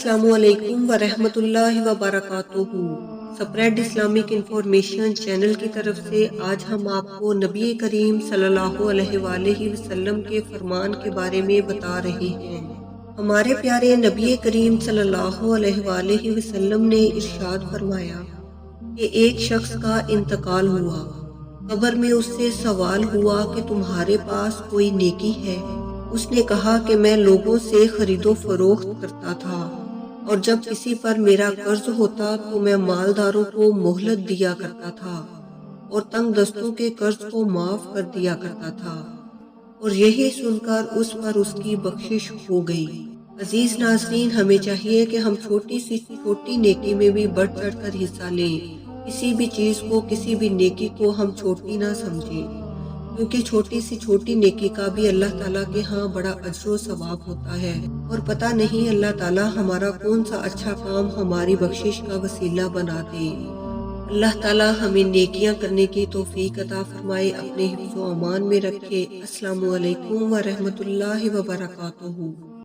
अस्सलामु अलैकुम वरहमतुल्लाहि वबरकातुहू। स्प्रेड इस्लामिक इंफॉर्मेशन चैनल की तरफ से आज हम आपको नबी करीम सल्लल्लाहु अलैहि वसल्लम के फरमान के बारे में बता रहे हैं। हमारे प्यारे नबी करीम सल्लल्लाहु अलैहि वसल्लम ने इरशाद फरमाया कि एक शख्स का इंतकाल हुआ, कब्र में उससे सवाल हुआ कि तुम्हारे पास कोई नेकी है? उसने कहा कि मैं लोगों से खरीदो फरोख्त करता था और जब किसी पर मेरा कर्ज होता तो मैं मालदारों को मोहलत दिया करता था और तंग दस्तों के कर्ज को माफ कर दिया करता था। और यही सुनकर उस पर उसकी बख्शिश हो गई। अजीज नाज़रीन, हमें चाहिए कि हम छोटी सी छोटी नेकी में भी बढ़ चढ़ कर हिस्सा लें। किसी भी चीज़ को, किसी भी नेकी को हम छोटी ना समझें, क्योंकि छोटी सी छोटी नेकी का भी अल्लाह ताला के यहाँ बड़ा अजर सवाब होता है। और पता नहीं अल्लाह ताला हमारा कौन सा अच्छा काम हमारी बख्शिश का वसीला बना दे। अल्लाह ताला हमें नेकियां करने की तौफीक अता फरमाए, अपने हिफ्ज़ व अमान में रखे। अस्सलामु अलैकुम व रहमतुल्लाहि व बरकातुहू।